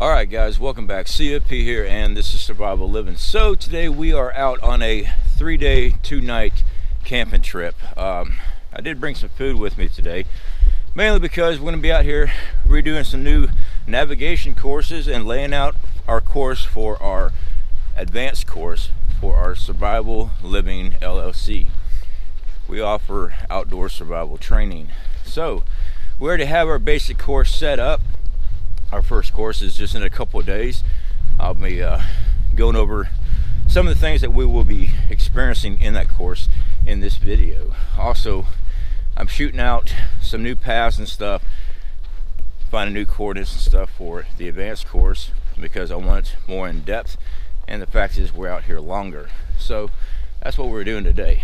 Alright guys, welcome back. CFP here, and this is Survival Living. So today we are out on a 3-day, 2-night camping trip. I did bring some food with me today, mainly because we're going to be out here redoing some new navigation courses and laying out our course for our advanced course for our Survival Living LLC. We offer outdoor survival training. So we already have our basic course set up. Our first course is just in a couple of days. I'll be going over some of the things that we will be experiencing in that course in this video. Also, I'm shooting out some new paths and stuff, finding new coordinates and stuff for the advanced course because I want it more in depth, and the fact is we're out here longer. So that's what we're doing today.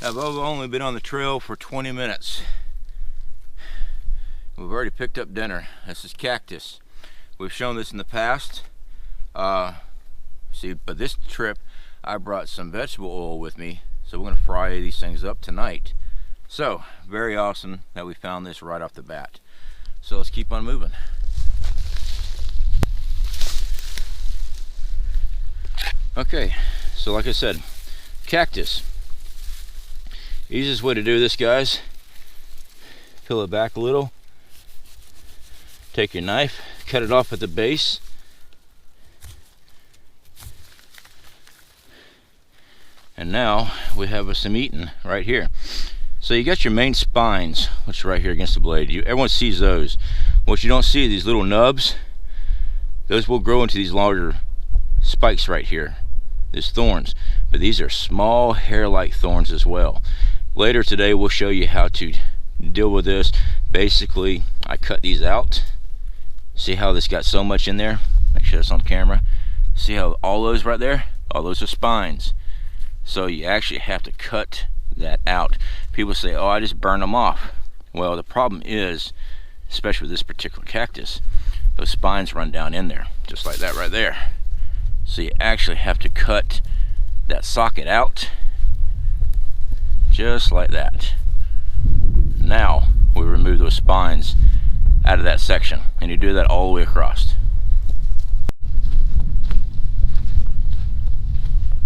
I've only been on the trail for 20 minutes. We've already picked up dinner. This is cactus. We've shown this in the past. But this trip I brought some vegetable oil with me, so we're going to fry these things up tonight. So very awesome that we found this right off the bat. So let's keep on moving. Okay, so like I said, cactus. Easiest way to do this, guys, peel it back a little, take your knife, cut it off at the base, and now we have some eating right here. So you got your main spines, which are right here against the blade. Everyone sees those. What you don't see, these little nubs, those will grow into these larger spikes right here, these thorns, but these are small hair-like thorns as well. Later today we'll show you how to deal with this. Basically, I cut these out. See how this got so much in there? Make sure that's on camera. See how all those right there? All those are spines. So you actually have to cut that out. People say, oh, I just burn them off. Well, the problem is, especially with this particular cactus, those spines run down in there, just like that right there. So you actually have to cut that socket out, just like that. Now we remove those spines out of that section, and you do that all the way across.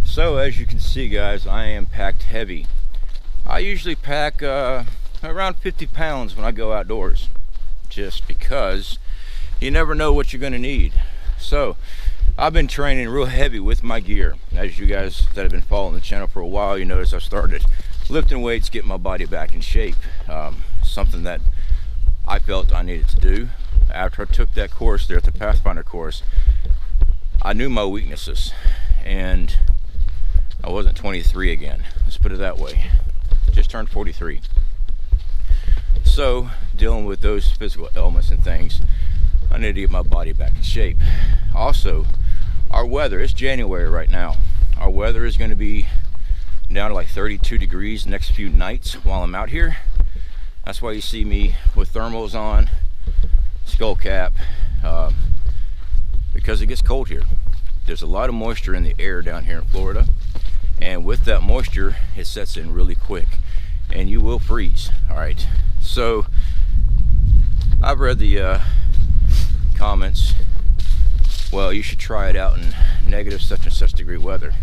So as you can see, guys, I am packed heavy. I usually pack around 50 pounds when I go outdoors, just because you never know what you're going to need. So I've been training real heavy with my gear. As you guys that have been following the channel for a while, you notice I started lifting weights, getting my body back in shape. Something that I felt I needed to do. After I took that course there at the Pathfinder course, I knew my weaknesses, and I wasn't 23 again. Let's put it that way. Just turned 43. So dealing with those physical ailments and things, I needed to get my body back in shape. Also, our weather, it's January right now. Our weather is going to be down to like 32 degrees the next few nights while I'm out here. That's why you see me with thermals on, skull cap, because it gets cold here. There's a lot of moisture in the air down here in Florida, and with that moisture it sets in really quick and you will freeze. All right, so I've read the comments, well, you should try it out in negative such and such degree weather.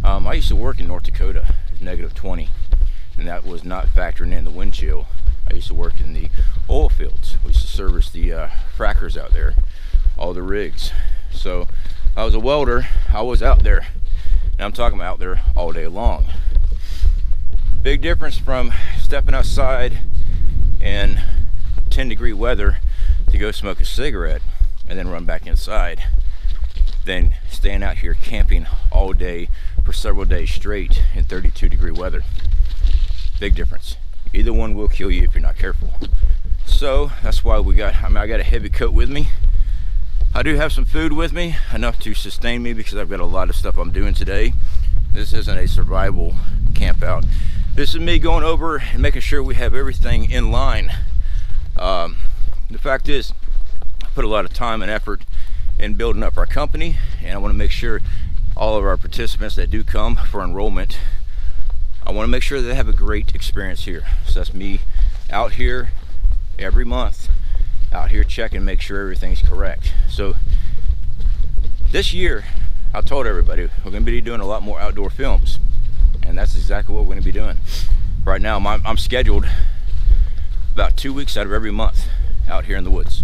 I used to work in North Dakota. It was negative 20, and that was not factoring in the wind chill. I used to work in the oil fields. We used to service the frackers out there, all the rigs. So I was a welder. I was out there, and I'm talking about out there all day long. Big difference from stepping outside in 10-degree weather to go smoke a cigarette and then run back inside. than staying out here camping all day for several days straight in 32-degree weather. Big difference. Either one will kill you if you're not careful. So that's why I got a heavy coat with me. I do have some food with me, enough to sustain me because I've got a lot of stuff I'm doing today. This isn't a survival camp out. This is me going over and making sure we have everything in line. The fact is, I put a lot of time and effort in building up our company, and I want to make sure all of our participants that do come for enrollment, I want to make sure they have a great experience here. So that's me out here every month, out here checking, make sure everything's correct. So this year, I told everybody we're going to be doing a lot more outdoor films, and that's exactly what we're going to be doing. Right now, I'm scheduled about 2 weeks out of every month out here in the woods.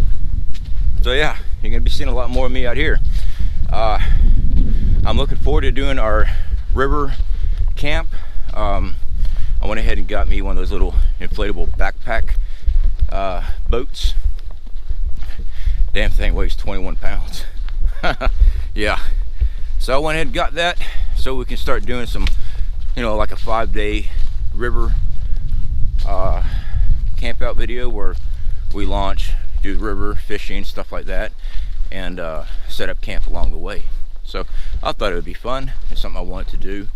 So yeah, you're going to be seeing a lot more of me out here. I'm looking forward to doing our river camp. I went ahead and got me one of those little inflatable backpack boats. Damn thing weighs 21 pounds. Yeah. So I went ahead and got that so we can start doing some, like a 5-day river camp out video where we launch, do river fishing, stuff like that, and set up camp along the way. So I thought it would be fun. It's something I wanted to do.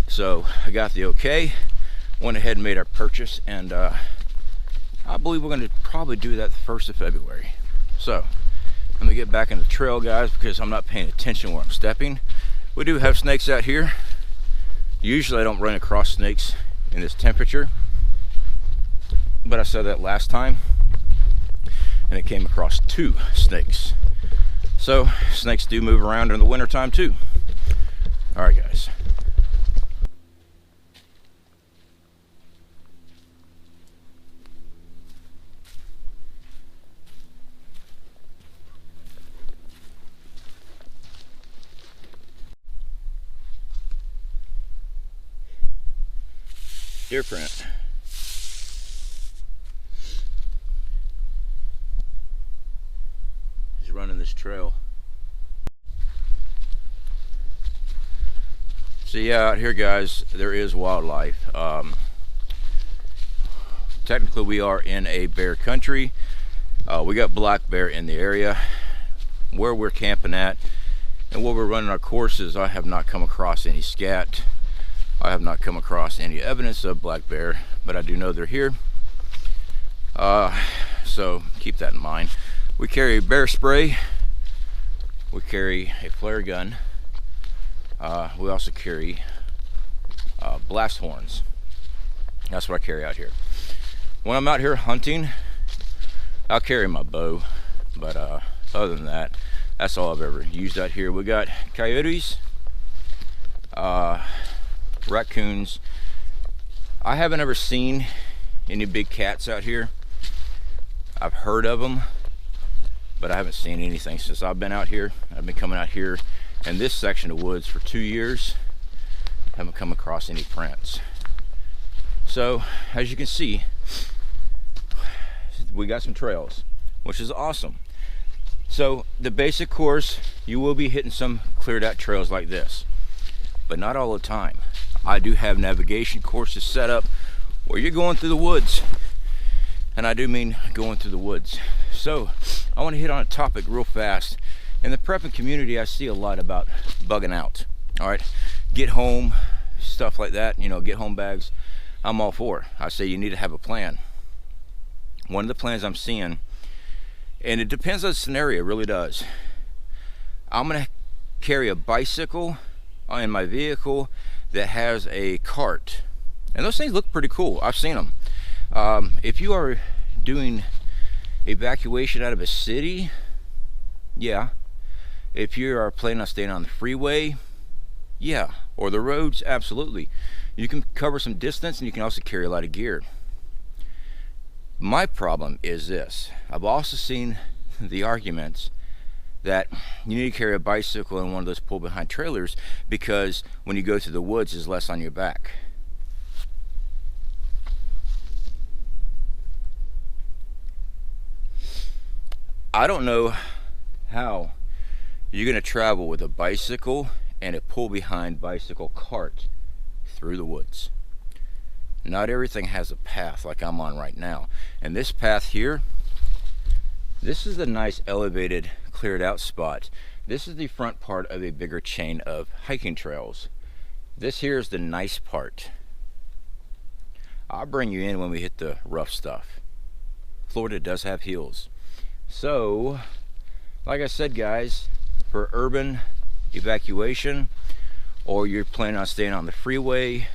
So I got the okay, went ahead and made our purchase, and I believe we're going to probably do that the 1st of February. So let me get back in the trail, guys, because I'm not paying attention where I'm stepping. We do have snakes out here. Usually I don't run across snakes in this temperature, but I said that last time, and it came across 2 snakes. So snakes do move around in the winter time too. All right, guys. Different. He's running this trail. So yeah, out here, guys, there is wildlife. Technically we are in a bear country. We got black bear in the area where we're camping at, and where we're running our courses. I have not come across any scat. I have not come across any evidence of black bear, but I do know they're here. So keep that in mind. We carry bear spray. We carry a flare gun. We also carry blast horns. That's what I carry out here. When I'm out here hunting, I'll carry my bow, but other than that, that's all I've ever used out here. We got coyotes, raccoons. I haven't ever seen any big cats out here. I've heard of them, but I haven't seen anything since I've been out here. I've been coming out here in this section of woods for 2 years. Haven't come across any prints. So as you can see, we got some trails, which is awesome. So the basic course, you will be hitting some cleared out trails like this, but not all the time. I do have navigation courses set up where you're going through the woods, and I do mean going through the woods. So I want to hit on a topic real fast. In the prepping community, I see a lot about bugging out. All right, get home, stuff like that, get home bags. I'm all for it. I say you need to have a plan. One of the plans I'm seeing, and it depends on the scenario, it really does. I'm gonna carry a bicycle in my vehicle that has a cart, and those things look pretty cool. I've seen them. If you are doing evacuation out of a city, yeah. If you are planning on staying on the freeway, yeah, or the roads, absolutely. You can cover some distance, and you can also carry a lot of gear. My problem is this. I've also seen the arguments that you need to carry a bicycle in one of those pull behind trailers because when you go through the woods, there's less on your back. I don't know how You're going to travel with a bicycle and a pull-behind bicycle cart through the woods. Not everything has a path like I'm on right now. And this path here, this is a nice elevated, cleared out spot. This is the front part of a bigger chain of hiking trails. This here is the nice part. I'll bring you in when we hit the rough stuff. Florida does have hills. So, like I said, guys, for urban evacuation, or you're planning on staying on the freeway,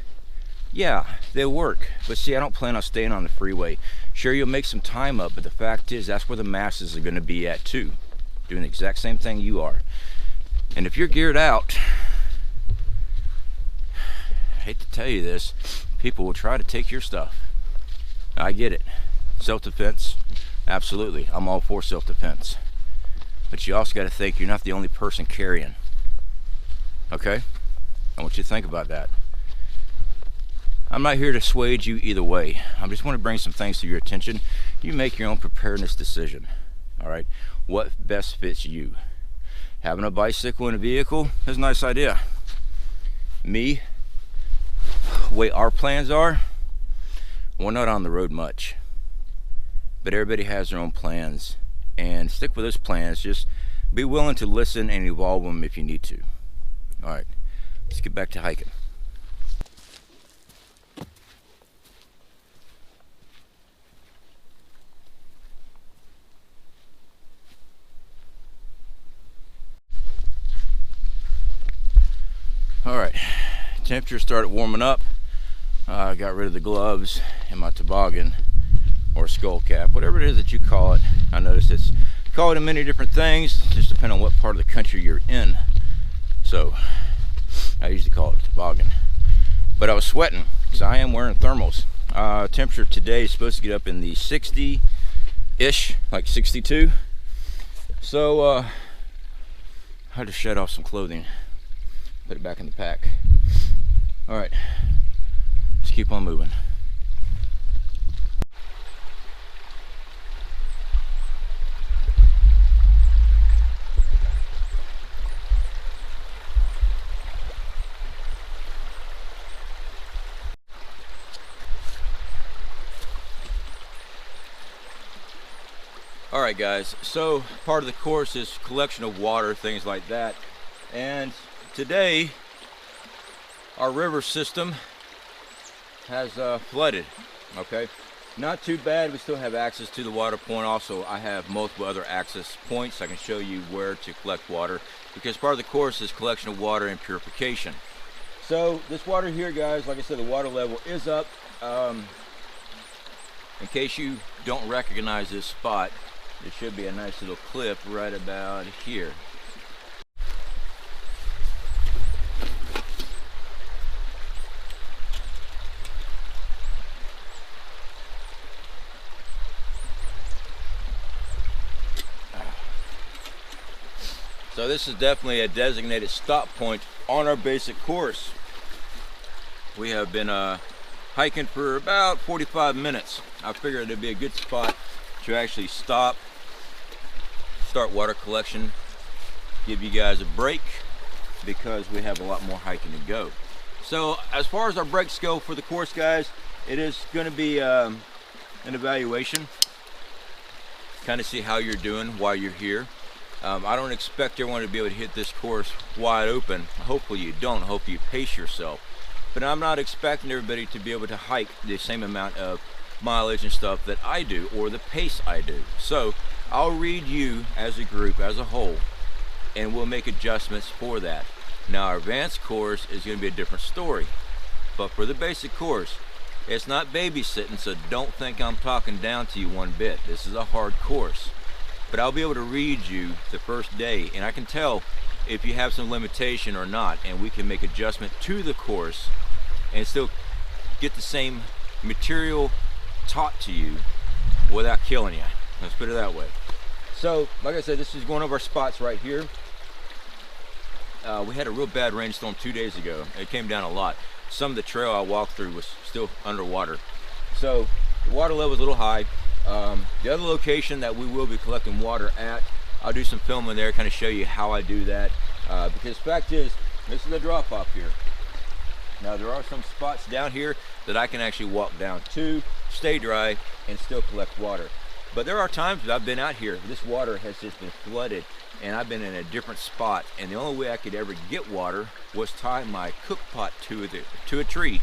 yeah, they'll work. But see, I don't plan on staying on the freeway. Sure, you'll make some time up, but the fact is that's where the masses are going to be at too, doing the exact same thing you are. And if you're geared out, I hate to tell you this, people will try to take your stuff. I get it. Self-defense, absolutely. I'm all for self-defense. But you also got to think you're not the only person carrying. Okay? I want you to think about that. I'm not here to sway you either way. I just want to bring some things to your attention. You make your own preparedness decision. All right? What best fits you? Having a bicycle in a vehicle is a nice idea. Me, the way our plans are, we're not on the road much. But everybody has their own plans. And stick with those plans. Just be willing to listen and evolve them if you need to. All right, let's get back to hiking. All right, temperature started warming up. I got rid of the gloves and my toboggan or skull cap, whatever it is that you call it. I noticed it's called in many different things, just depending on what part of the country you're in. So I usually call it a toboggan. But I was sweating because I am wearing thermals. Temperature today is supposed to get up in the 60-ish, like 62. So I had to shed off some clothing, put it back in the pack. All right, let's keep on moving. All right, guys, so part of the course is collection of water, things like that. And today, our river system has flooded, okay? Not too bad, we still have access to the water point. Also, I have multiple other access points. I can show you where to collect water, because part of the course is collection of water and purification. So this water here, guys, like I said, the water level is up. In case you don't recognize this spot, there should be a nice little cliff right about here. So this is definitely a designated stop point on our basic course. We have been hiking for about 45 minutes. I figured it'd be a good spot to actually stop, start water collection, give you guys a break, because we have a lot more hiking to go. So as far as our breaks go for the course, guys, it is going to be an evaluation, kind of see how you're doing while you're here. I don't expect everyone to be able to hit this course wide open. Hopefully you don't. Hopefully you pace yourself. But I'm not expecting everybody to be able to hike the same amount of mileage and stuff that I do, or the pace I do. So I'll read you as a group, as a whole, and we'll make adjustments for that. Now our advanced course is going to be a different story, but for the basic course, it's not babysitting, so don't think I'm talking down to you one bit. This is a hard course, but I'll be able to read you the first day, and I can tell if you have some limitation or not, and we can make adjustment to the course and still get the same material taught to you without killing you. Let's put it that way. So like I said, this is one of our spots right here. We had a real bad rainstorm 2 days ago. It came down a lot. Some of the trail I walked through was still underwater, so the water level is a little high. The other location that we will be collecting water at I'll do some filming there, kind of show you how I do that. Because the fact is, this is a drop off here. Now there are some spots down here that I can actually walk down to, stay dry, and still collect water. But there are times that I've been out here, this water has just been flooded, and I've been in a different spot, and the only way I could ever get water was tie my cook pot to a tree,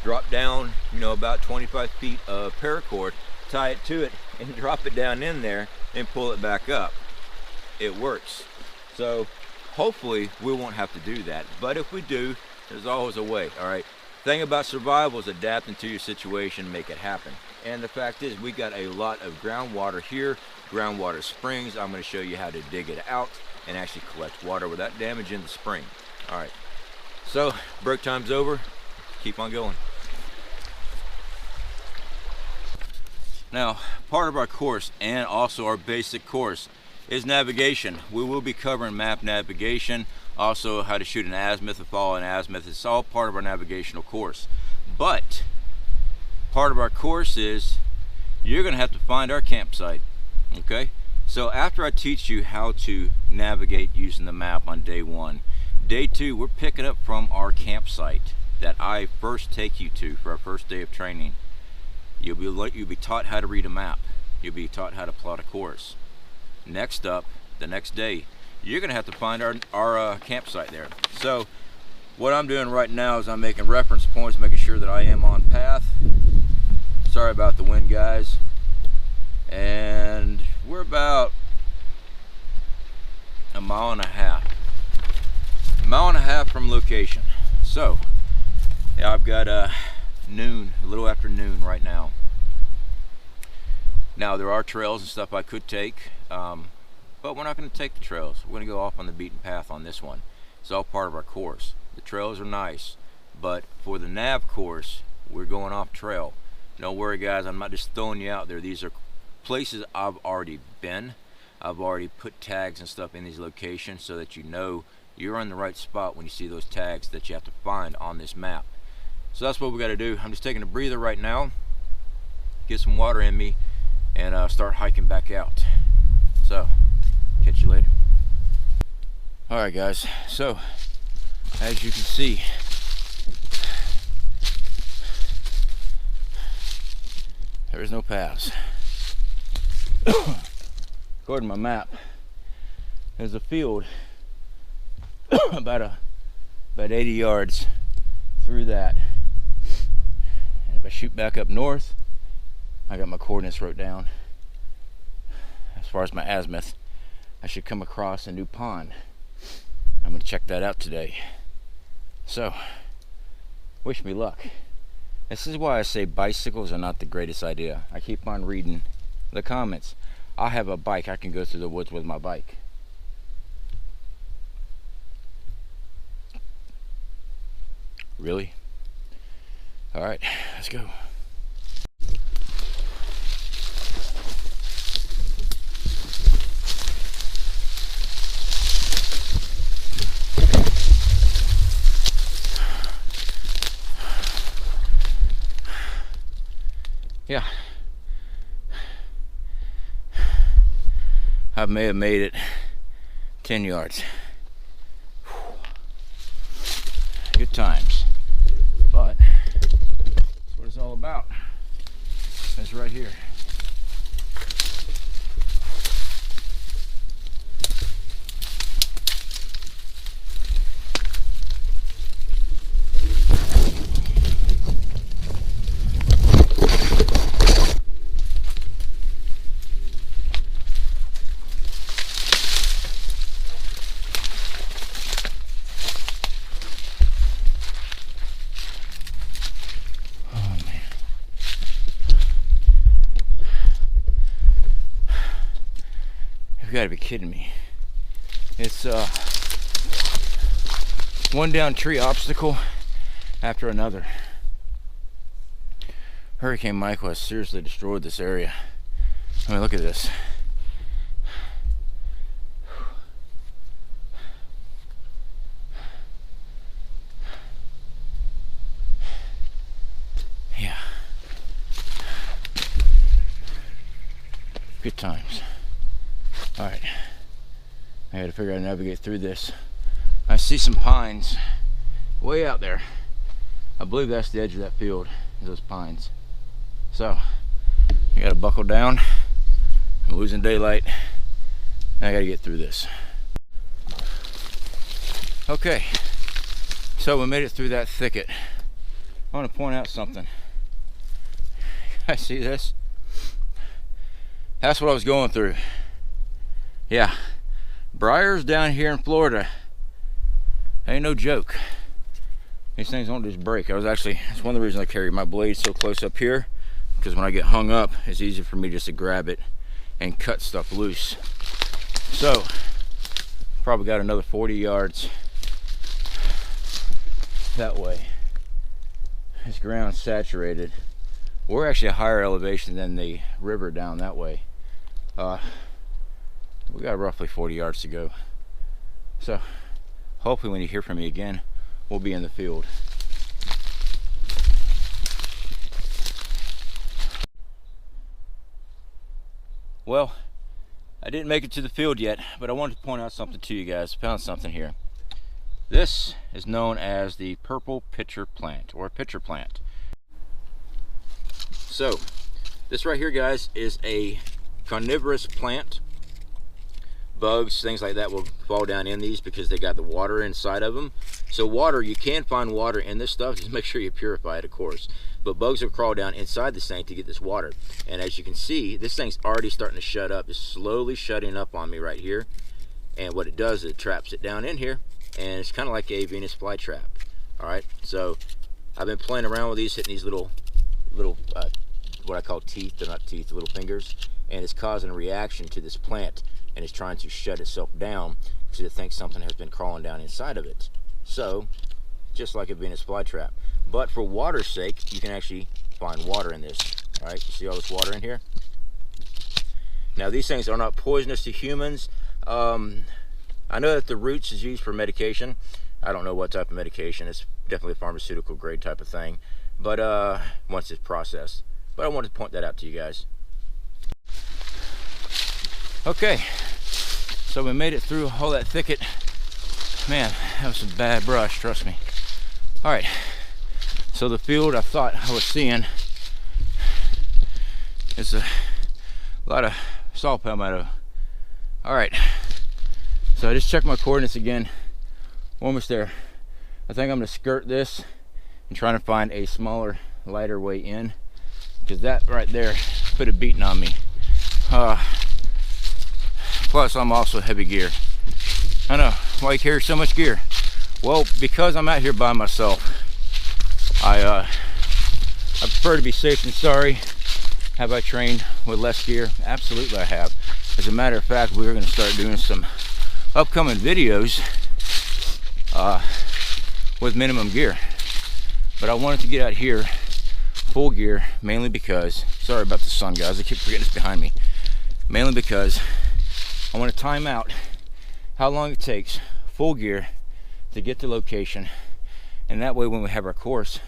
drop down, you know, about 25 feet of paracord, tie it to it, and drop it down in there, and pull it back up. It works. So hopefully we won't have to do that, but if we do, there's always a way. All right, thing about survival is adapting to your situation, make it happen. And the fact is, we got a lot of groundwater here, groundwater springs. I'm going to show you how to dig it out and actually collect water without damaging the spring. All right, so break time's over, keep on going. Now, part of our course, and also our basic course, is navigation. We will be covering map navigation, also how to shoot an azimuth, a fall an azimuth. It's all part of our navigational course. But part of our course is you're going to have to find our campsite. Okay, so after I teach you how to navigate using the map on day 1, day 2 we're picking up from our campsite that I first take you to for our first day of training. You'll be taught how to read a map. You'll be taught how to plot a course. Next up, the next day, you're going to have to find our campsite there. So what I'm doing right now is I'm making reference points, making sure that I am on path. Sorry about the wind, guys. And we're about a mile and a half from location. So yeah, I've got noon, a little after noon right now. Now there are trails and stuff I could take, but we're not going to take the trails. We're going to go off on the beaten path on this one. It's all part of our course. The trails are nice, but for the nav course, we're going off trail. Don't worry, guys, I'm not just throwing you out there. These are places I've already been. I've already put tags and stuff in these locations so that you know you're in the right spot when you see those tags that you have to find on this map. So that's what we got to do. I'm just taking a breather right now, get some water in me, and start hiking back out. So catch you later. All right, guys, so as you can see, there is no paths. According to my map, there's a field about 80 yards through that. And if I shoot back up north, I got my coordinates wrote down. As far as my azimuth, I should come across a new pond. I'm going to check that out today. So, wish me luck. This is why I say bicycles are not the greatest idea. I keep on reading the comments. I have a bike. I can go through the woods with my bike. Really? All right, let's go. Yeah, I may have made it 10 yards. Good times, but that's what it's all about. That's right here. You gotta be kidding me. It's one down tree obstacle after another. Hurricane Michael has seriously destroyed this area. I mean, look at this. Yeah. Good times. All right, I gotta figure out how to navigate through this. I see some pines way out there. I believe that's the edge of that field, those pines. So I gotta buckle down. I'm losing daylight, and I gotta get through this. Okay, so we made it through that thicket. I want to point out something. You guys see this? That's what I was going through. Yeah, briars down here in Florida ain't no joke. These things don't just break. It's one of the reasons I carry my blade so close up here, because when I get hung up, it's easy for me just to grab it and cut stuff loose. So, probably got another 40 yards that way. This ground's saturated. We're actually a higher elevation than the river down that way. We got roughly 40 yards to go. So, hopefully when you hear from me again, we'll be in the field. Well, I didn't make it to the field yet, but I wanted to point out something to you guys. Found something here. This is known as the purple pitcher plant, or pitcher plant. So, this right here, guys, is a carnivorous plant. Bugs, things like that will fall down in these because they got the water inside of them. So water, you can find water in this stuff. Just make sure you purify it, of course. But bugs will crawl down inside this thing to get this water. And as you can see, this thing's already starting to shut up. It's slowly shutting up on me right here. And what it does is it traps it down in here. And it's kind of like a Venus flytrap. All right, so I've been playing around with these, hitting these little what I call teeth. They're not teeth, little fingers. And it's causing a reaction to this plant. And it's trying to shut itself down because it thinks something has been crawling down inside of it. So, just like a Venus flytrap. But for water's sake, you can actually find water in this. All right, you see all this water in here? Now, these things are not poisonous to humans. I know that the roots is used for medication. I don't know what type of medication. It's definitely a pharmaceutical grade type of thing. But once it's processed. But I wanted to point that out to you guys. Okay, so we made it through all that thicket. Man, that was some bad brush, trust me. All right, so the field I thought I was seeing is a lot of saw palmetto. All right, so I just checked my coordinates again. Almost there. I think I'm gonna skirt this and try to find a smaller, lighter way in, because that right there put a beating on me. Plus, I'm also heavy gear. I know, why you carry so much gear? Well, because I'm out here by myself. I prefer to be safe than sorry. Have I trained with less gear? Absolutely I have. As a matter of fact, we're going to start doing some upcoming videos with minimum gear. But I wanted to get out here full gear, mainly because, sorry about the sun guys, I keep forgetting it's behind me. Mainly because I want to time out how long it takes, full gear, to get to location. And that way when we have our course,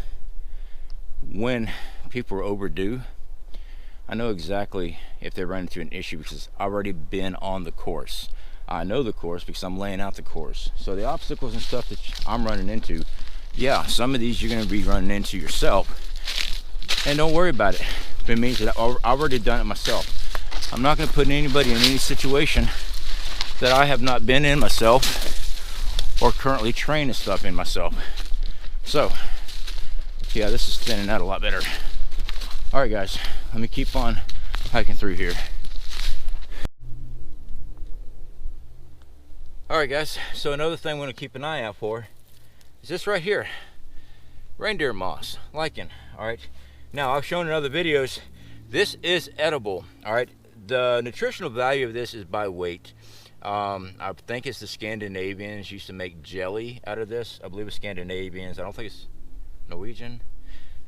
when people are overdue, I know exactly if they run into an issue because I've already been on the course. I know the course because I'm laying out the course. So the obstacles and stuff that I'm running into, yeah, some of these you're going to be running into yourself. And don't worry about it. It means that I've already done it myself. I'm not going to put anybody in any situation that I have not been in myself or currently trained and stuff in myself. So, yeah, this is thinning out a lot better. All right, guys, let me keep on hiking through here. All right, guys, so another thing we're going to keep an eye out for is this right here. Reindeer moss, lichen, all right? Now, I've shown in other videos, this is edible, all right? The nutritional value of this is by weight. I think it's the Scandinavians used to make jelly out of this. I believe it's Scandinavians. I don't think it's Norwegian.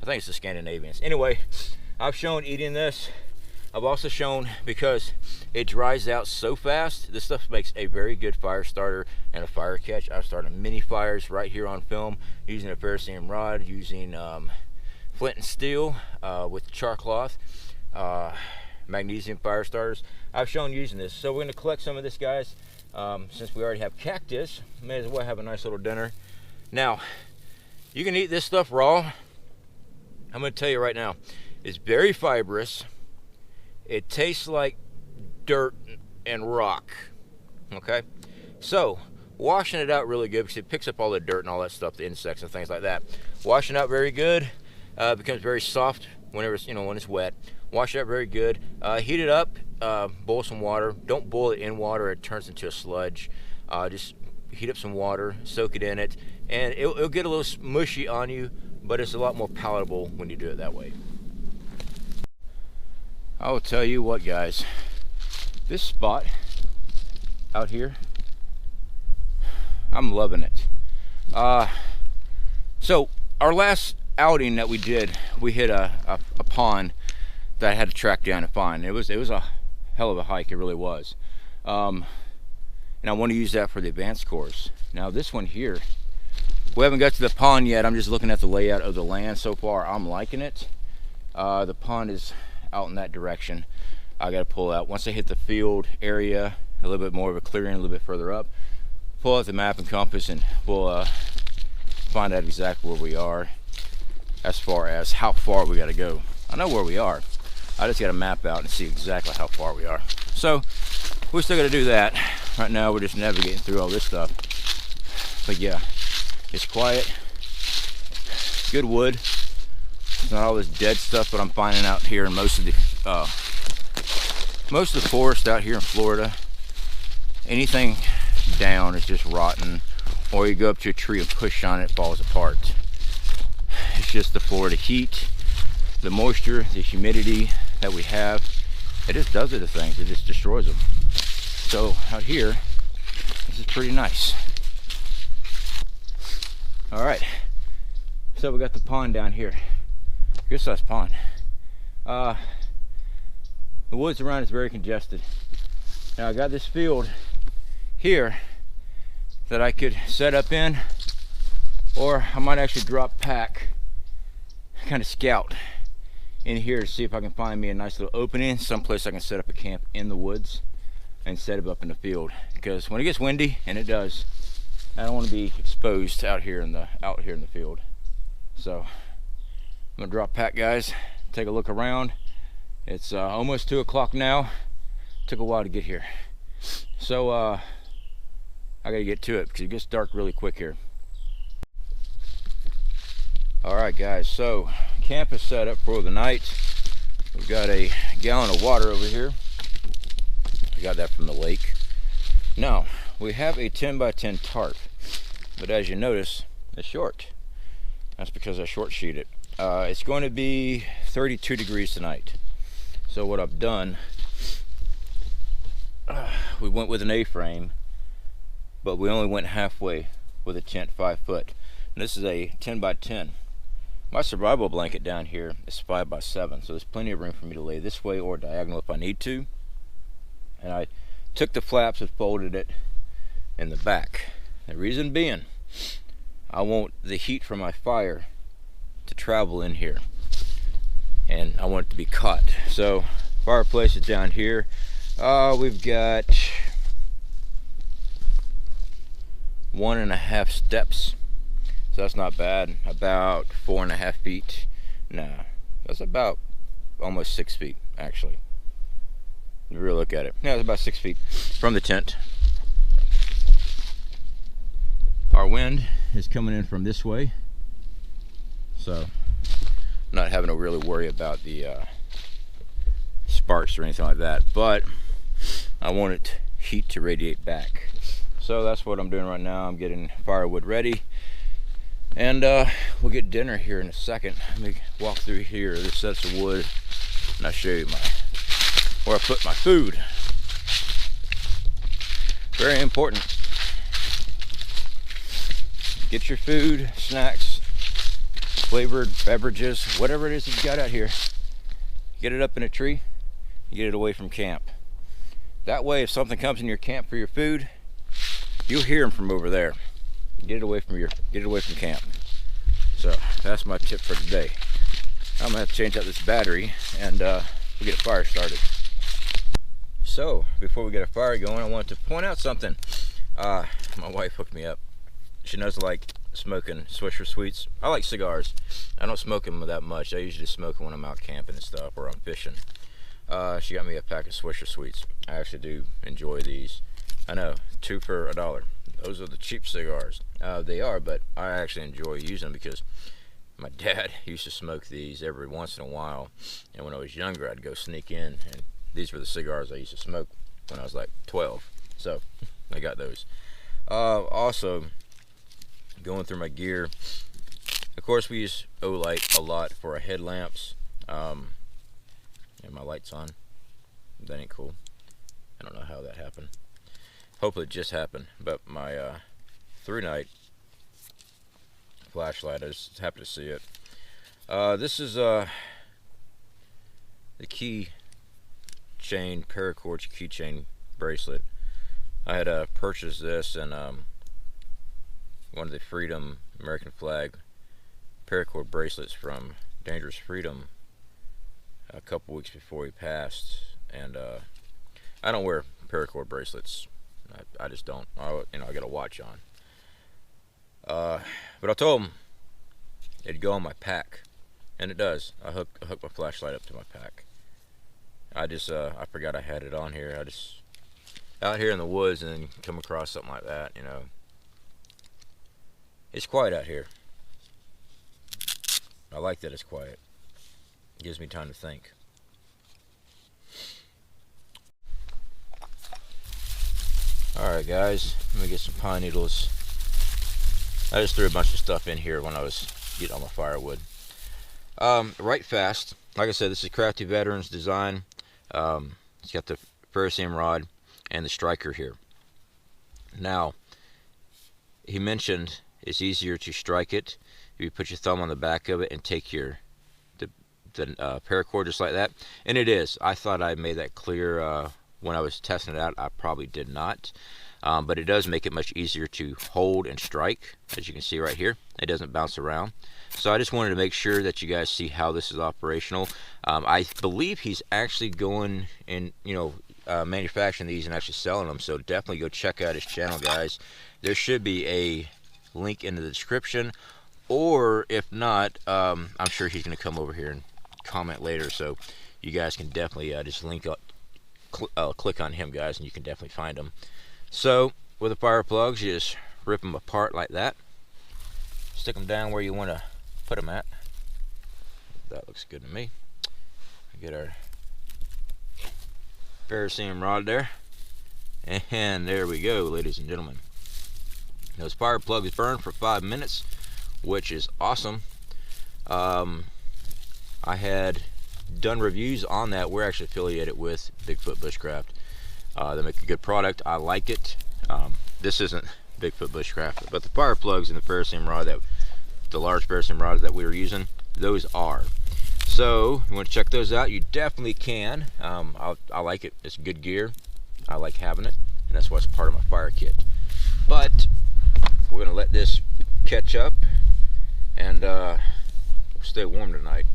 I think it's the Scandinavians. Anyway, I've shown eating this. I've also shown because it dries out so fast, this stuff makes a very good fire starter and a fire catch. I've started mini fires right here on film using a ferrocerium rod, using flint and steel with char cloth. magnesium fire starters. I've shown using this, so we're going to collect some of this, guys. Since we already have cactus, may as well have a nice little dinner. Now, you can eat this stuff raw. I'm going to tell you right now, it's very fibrous. It tastes like dirt and rock. Okay, so washing it out really good, because it picks up all the dirt and all that stuff, the insects and things like that. Washing it out very good. Becomes very soft whenever it's, when it's wet. Wash it out very good. Heat it up. Boil some water. Don't boil it in water; it turns into a sludge. Just heat up some water, soak it in it, and it'll get a little mushy on you, but it's a lot more palatable when you do it that way. I will tell you what, guys, this spot out here, I'm loving it. So our last outing that we did, we hit a pond that I had to track down and find. It was a hell of a hike, it really was. And I want to use that for the advanced course. Now this one here, we haven't got to the pond yet. I'm just looking at the layout of the land so far. I'm liking it. The pond is out in that direction. I got to pull out, once I hit the field area, a little bit more of a clearing, a little bit further up, pull out the map and compass, and we'll find out exactly where we are as far as how far we got to go. I know where we are. I just got to map out and see exactly how far we are. So we're still got to do that. Right now we're just navigating through all this stuff. But yeah, it's quiet, good wood. It's not all this dead stuff that I'm finding out here in most of the forest out here in Florida. Anything down is just rotten, or you go up to a tree and push on it, it falls apart. It's just the Florida heat, the moisture, the humidity that we have. It just does it to things. It just destroys them. So out here, this is pretty nice. All right, so we got the pond down here. Good sized pond. The woods around is very congested. Now I got this field here that I could set up in, or I might actually drop pack, kind of scout in here to see if I can find me a nice little opening, someplace I can set up a camp in the woods and set it up in the field. Because when it gets windy, and it does, I don't want to be exposed out here in the field. So I'm gonna drop pack, guys, take a look around. It's almost 2 o'clock now. Took a while to get here, so I gotta get to it because it gets dark really quick here. All right, guys, so camp is set up for the night. We've got a gallon of water over here. I got that from the lake. Now we have a 10 by 10 tarp, but as you notice, it's short. That's because I short sheet it. It's going to be 32 degrees tonight. So what I've done, we went with an A-frame, but we only went halfway with a tent 5 foot. And this is a 10 by 10. My survival blanket down here is 5 by 7, so there's plenty of room for me to lay this way or diagonal if I need to. And I took the flaps and folded it in the back. The reason being, I want the heat from my fire to travel in here, and I want it to be caught. So fireplace is down here. We've got 1.5 steps, so that's not bad. About 4.5 feet. No, that's about almost 6 feet actually. If you really look at it, yeah, it's about 6 feet from the tent. Our wind is coming in from this way, so I'm not having to really worry about the sparks or anything like that, but I want it heat to radiate back. So that's what I'm doing right now. I'm getting firewood ready, and we'll get dinner here in a second. Let me walk through here, this sets of wood, and I'll show you where I put my food. Very important. Get your food, snacks, flavored beverages, whatever it is that you got out here. Get it up in a tree, get it away from camp. That way, if something comes in your camp for your food, you'll hear them from over there. Get it away from camp. So that's my tip for today. I'm gonna have to change out this battery, and we'll get a fire started. So before we get a fire going, I want to point out something. My wife hooked me up. She knows I like smoking Swisher Sweets. I like cigars. I don't smoke them that much. I usually smoke them when I'm out camping and stuff, or I'm fishing. She got me a pack of Swisher Sweets. I actually do enjoy these. I know, 2 for $1. Those are the cheap cigars. They are, but I actually enjoy using them because my dad used to smoke these every once in a while, and when I was younger I'd go sneak in, and these were the cigars I used to smoke when I was like 12, so I got those. Also, going through my gear, of course we use Olight a lot for our headlamps, and my light's on. That ain't cool. I don't know how that happened. Hopefully it just happened, but my 3-night flashlight, I just happened to see it. This is the key chain, paracord keychain bracelet. I had purchased this and one of the Freedom American flag paracord bracelets from Dangerous Freedom a couple weeks before he passed, and I don't wear paracord bracelets. I just don't. I got a watch on. But I told him it'd go on my pack, and it does. I hook my flashlight up to my pack. I forgot I had it on here. I just out here in the woods and then come across something like that, you know. It's quiet out here. I like that it's quiet. It gives me time to think. Alright guys, let me get some pine needles. I just threw a bunch of stuff in here when I was getting all my firewood. Right fast. Like I said, this is Crafty Veteran's design. It's got the ferrocerium rod and the striker here. Now, he mentioned it's easier to strike it if you put your thumb on the back of it and take the paracord just like that. And it is. I thought I made that clear when I was testing it out. I probably did not. But it does make it much easier to hold and strike, as you can see right here. It doesn't bounce around. So I just wanted to make sure that you guys see how this is operational. I believe he's actually going and manufacturing these and actually selling them, so definitely go check out his channel, guys. There should be a link in the description, or if not, I'm sure he's going to come over here and comment later, so you guys can definitely just click on him, guys, and you can definitely find him. So with the fire plugs, you just rip them apart like that, stick them down where you want to put them at. That looks good to me. Get our ferrocerium rod there, and there we go, ladies and gentlemen. Those fire plugs burn for 5 minutes, which is awesome. I had done reviews on that. We're actually affiliated with Bigfoot Bushcraft. They make a good product. I like it. This isn't Bigfoot Bushcraft, but the fire plugs and the ferrocerium rod, the large ferrocerium rods that we were using, those are. So you want to check those out, you definitely can. I like it. It's good gear. I like having it, and that's why it's part of my fire kit. But we're gonna let this catch up and stay warm tonight.